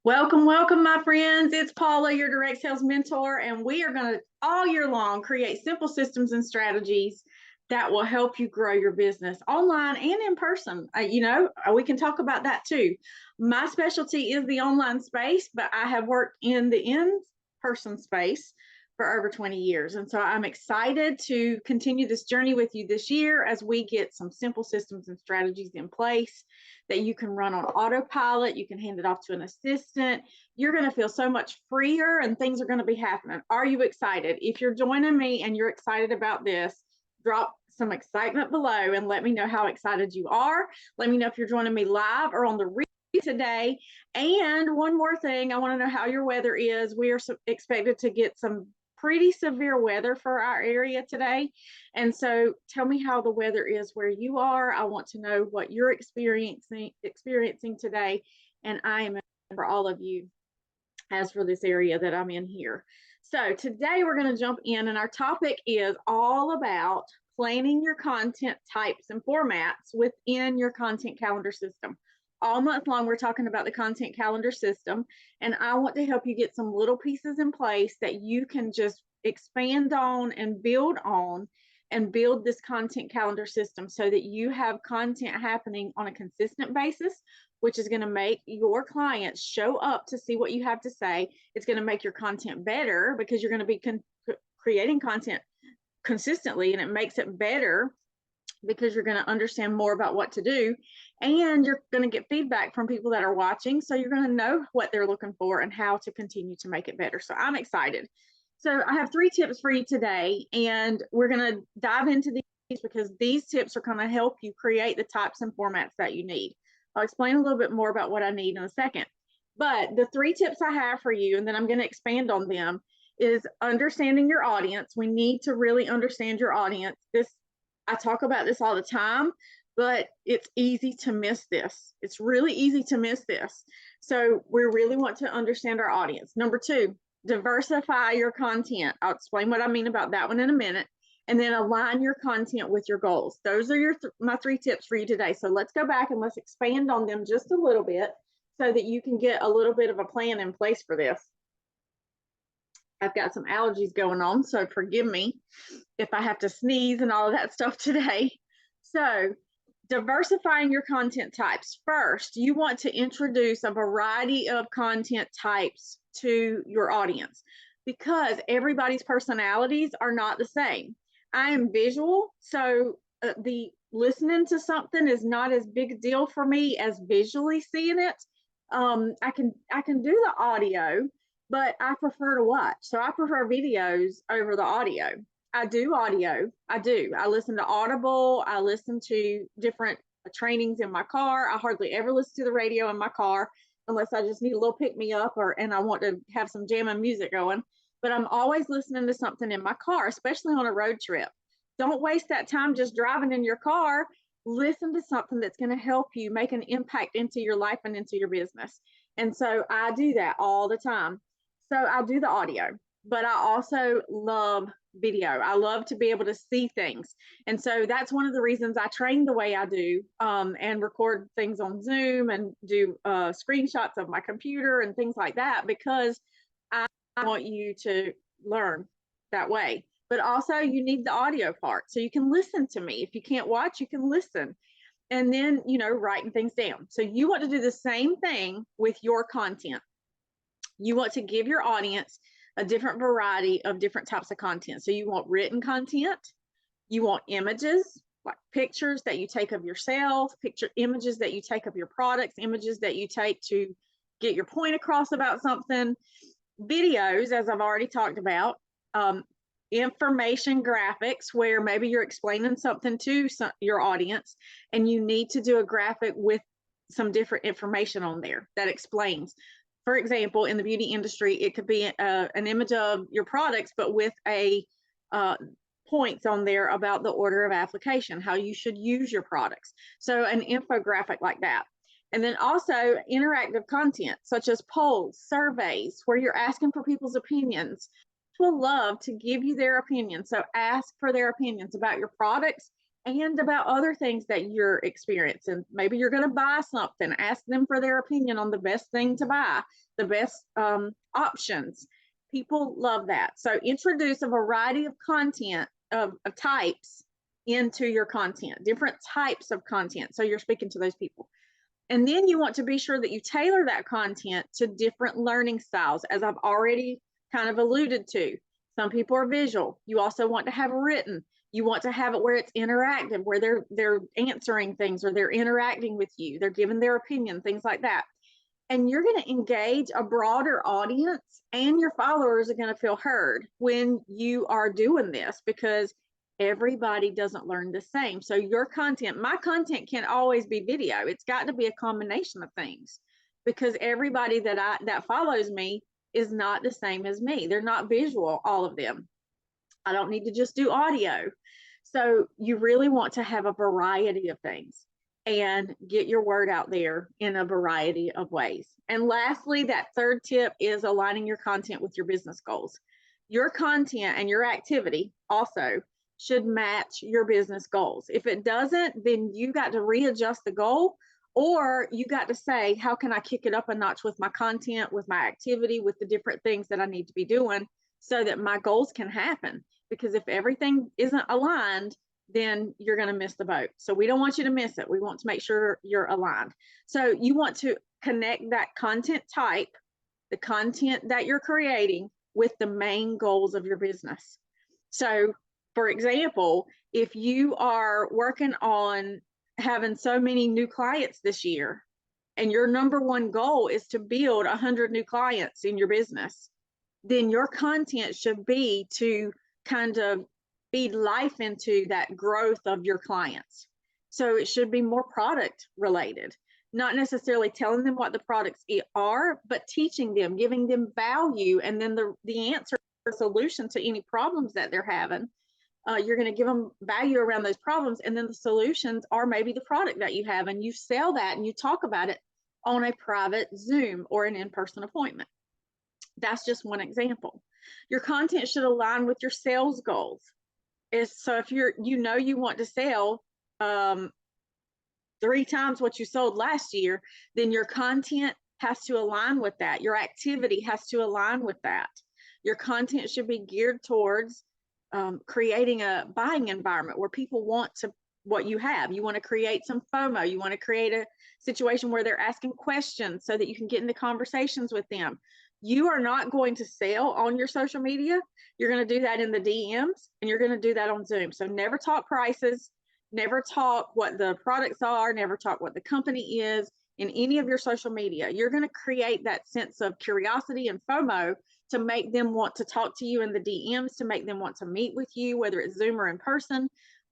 Welcome, welcome, my friends. It's Paula, your direct sales mentor, and we are going to all year long create simple systems and strategies that will help you grow your business online and in person. We can talk about that too. My specialty is the online space, but I have worked in the in-person space for over 20 years. And so I'm excited to continue this journey with you this year as we get some simple systems and strategies in place that you can run on autopilot. You can hand it off to an assistant. You're going to feel so much freer and things are going to be happening. Are you excited? If you're joining me and you're excited about this, drop some excitement below and let me know how excited you are. Let me know if you're joining me live or on the replay today. And one more thing, I want to know how your weather is. We are expected to get some pretty severe weather for our area today. And so tell me how the weather is where you are. I want to know what you're experiencing today. And I am for all of you as for this area that I'm in here. So today we're going to jump in, and our topic is all about planning your content types and formats within your content calendar system. All month long, we're talking about the content calendar system, and I want to help you get some little pieces in place that you can just expand on and build this content calendar system so that you have content happening on a consistent basis, which is going to make your clients show up to see what you have to say. It's going to make your content better because you're going to be creating content consistently, and it makes it better because you're going to understand more about what to do, and you're going to get feedback from people that are watching. So you're going to know what they're looking for and how to continue to make it better. So I'm excited. So I have 3 tips for you today, and we're going to dive into these because these tips are going to help you create the types and formats that you need. I'll explain a little bit more about what I need in a second. But the 3 tips I have for you, and then I'm going to expand on them, is understanding your audience. We need to really understand your audience. I talk about this all the time, but it's easy to miss this. It's really easy to miss this. So we really want to understand our audience. Number 2, diversify your content. I'll explain what I mean about that one in a minute. And then align your content with your goals. Those are my 3 tips for you today. So let's go back and let's expand on them just a little bit so that you can get a little bit of a plan in place for this. I've got some allergies going on, so forgive me if I have to sneeze and all of that stuff today. So diversifying your content types. First, you want to introduce a variety of content types to your audience because everybody's personalities are not the same. I am visual, so the listening to something is not as big a deal for me as visually seeing it. I can do the audio, but I prefer to watch. So I prefer videos over the audio. I do audio. I listen to Audible. I listen to different trainings in my car. I hardly ever listen to the radio in my car unless I just need a little pick me up and I want to have some jamming music going. But I'm always listening to something in my car, especially on a road trip. Don't waste that time just driving in your car. Listen to something that's going to help you make an impact into your life and into your business. And so I do that all the time. So I do the audio, but I also love video. I love to be able to see things. And so that's one of the reasons I train the way I do, and record things on Zoom and do screenshots of my computer and things like that, because I want you to learn that way. But also you need the audio part so you can listen to me. If you can't watch, you can listen. And then, writing things down. So you want to do the same thing with your content. You want to give your audience a different variety of different types of content. So you want written content, you want images, like pictures that you take of yourself, images that you take of your products, images that you take to get your point across about something, videos, as I've already talked about, information graphics, where maybe you're explaining something to your audience and you need to do a graphic with some different information on there that explains. For example, in the beauty industry, it could be an image of your products, but with points on there about the order of application, how you should use your products. So an infographic like that. And then also interactive content, such as polls, surveys, where you're asking for people's opinions. People love to give you their opinions. So ask for their opinions about your products and about other things that you're experiencing. Maybe you're going to buy something, ask them for their opinion on the best thing to buy, the best options. People love that. So introduce a variety of content of types into your content, different types of content. So you're speaking to those people. And then you want to be sure that you tailor that content to different learning styles, as I've already kind of alluded to. Some people are visual. You also want to have written. You want to have it where it's interactive, where they're answering things or they're interacting with you. They're giving their opinion, things like that. And you're going to engage a broader audience, and your followers are going to feel heard when you are doing this, because everybody doesn't learn the same. So your content, my content can't always be video. It's got to be a combination of things, because everybody that follows me is not the same as me. They're not visual, all of them. I don't need to just do audio. So you really want to have a variety of things and get your word out there in a variety of ways. And lastly, that third tip is aligning your content with your business goals. Your content and your activity also should match your business goals. If it doesn't, then you got to readjust the goal, or you got to say, how can I kick it up a notch with my content, with my activity, with the different things that I need to be doing so that my goals can happen? Because if everything isn't aligned, then you're going to miss the boat. So we don't want you to miss it. We want to make sure you're aligned. So you want to connect that content type, the content that you're creating, with the main goals of your business. So for example, if you are working on having so many new clients this year, and your number one goal is to build 100 new clients in your business, then your content should be to kind of feed life into that growth of your clients. So it should be more product related, not necessarily telling them what the products are, but teaching them, giving them value, and then the answer or solution to any problems that they're having. You're going to give them value around those problems, and then the solutions are maybe the product that you have, and you sell that and you talk about it on a private Zoom or an in-person appointment. That's just one example. Your content should align with your sales goals. So if you want to sell 3 times what you sold last year, then your content has to align with that. Your activity has to align with that. Your content should be geared towards creating a buying environment where people want what you have. You want to create some FOMO. You want to create a situation where they're asking questions so that you can get into conversations with them. You are not going to sell on your social media. You're going to do that in the DMs, and you're going to do that on Zoom. So never talk prices, never talk what the products are, never talk what the company is in any of your social media. You're going to create that sense of curiosity and FOMO to make them want to talk to you in the DMs, to make them want to meet with you, whether it's Zoom or in person,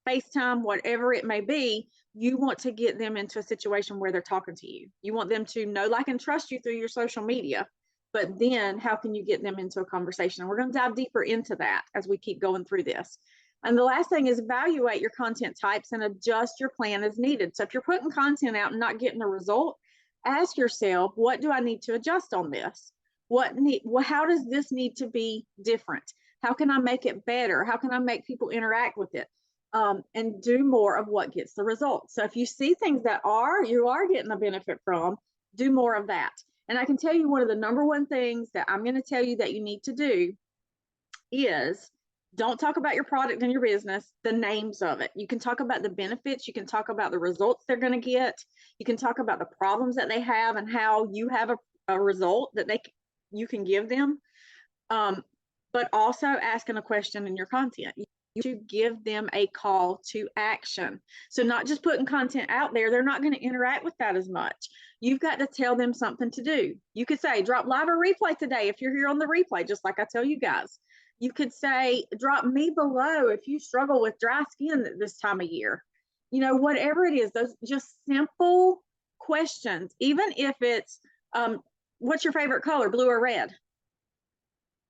FaceTime, whatever it may be. You want to get them into a situation where they're talking to you. You want them to know, like, and trust you through your social media. But then how can you get them into a conversation? And we're going to dive deeper into that as we keep going through this. And the last thing is evaluate your content types and adjust your plan as needed. So if you're putting content out and not getting a result, ask yourself, what do I need to adjust on this? How does this need to be different? How can I make it better? How can I make people interact with it? And do more of what gets the results. So if you see things that you are getting a benefit from, do more of that. And I can tell you, one of the number one things that I'm going to tell you that you need to do is don't talk about your product and your business, the names of it. You can talk about the benefits. You can talk about the results they're going to get. You can talk about the problems that they have and how you have a result that you can give them. But also asking a question in your content. To give them a call to action. So not just putting content out there, they're not going to interact with that as much. You've got to tell them something to do. You could say, drop live or replay today if you're here on the replay, just like I tell you guys. You could say, drop me below if you struggle with dry skin this time of year. Whatever it is, those just simple questions, even if it's, what's your favorite color, blue or red?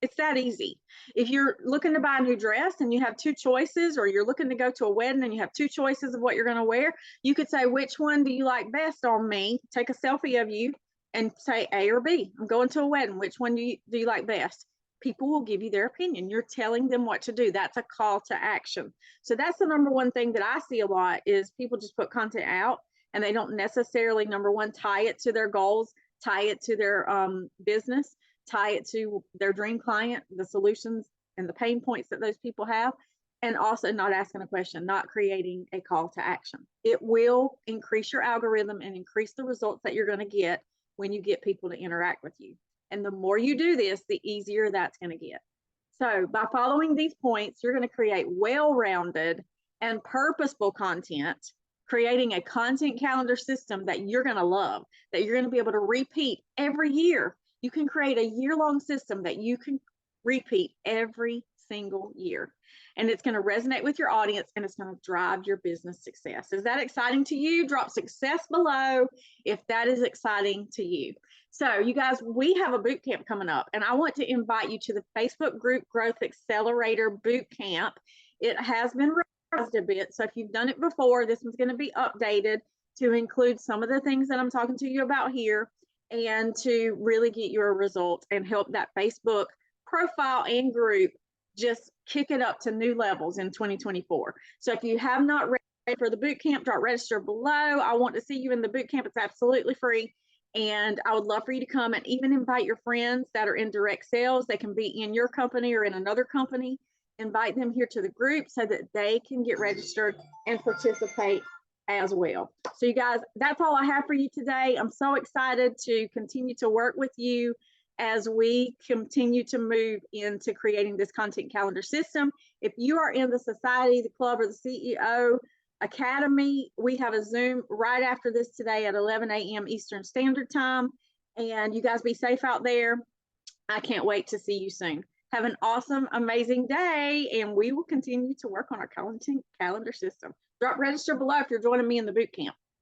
It's that easy. If you're looking to buy a new dress and you have 2 choices, or you're looking to go to a wedding and you have 2 choices of what you're going to wear, you could say, which one do you like best on me? Take a selfie of you and say A or B. I'm going to a wedding. Which one do you like best? people will give you their opinion. You're telling them what to do. That's a call to action. So that's the number one thing that I see a lot is people just put content out and they don't necessarily, number one, tie it to their goals, tie it to their business, tie it to their dream client, the solutions and the pain points that those people have, and also not asking a question, not creating a call to action. It will increase your algorithm and increase the results that you're going to get when you get people to interact with you. And the more you do this, the easier that's going to get. So by following these points, you're going to create well-rounded and purposeful content, creating a content calendar system that you're going to love, that you're going to be able to repeat every year. You can create a year-long system that you can repeat every single year. And it's going to resonate with your audience and it's going to drive your business success. Is that exciting to you? Drop success below if that is exciting to you. So you guys, we have a boot camp coming up and I want to invite you to the Facebook group Growth Accelerator Boot Camp. It has been revised a bit. So if you've done it before, this one's going to be updated to include some of the things that I'm talking to you about here and to really get your results and help that Facebook profile and group just kick it up to new levels in 2024. So if you have not registered for the boot camp, drop register below. I want to see you in the boot camp. It's absolutely free. And I would love for you to come and even invite your friends that are in direct sales. They can be in your company or in another company. Invite them here to the group so that they can get registered and participate as well. So you guys, that's all I have for you today. I'm so excited to continue to work with you as we continue to move into creating this content calendar system. If you are in the society, the club, or the CEO Academy, we have a Zoom right after this today at 11 a.m. Eastern Standard Time. And you guys be safe out there. I can't wait to see you soon. Have an awesome, amazing day, and we will continue to work on our content calendar system. Drop register below if you're joining me in the boot camp.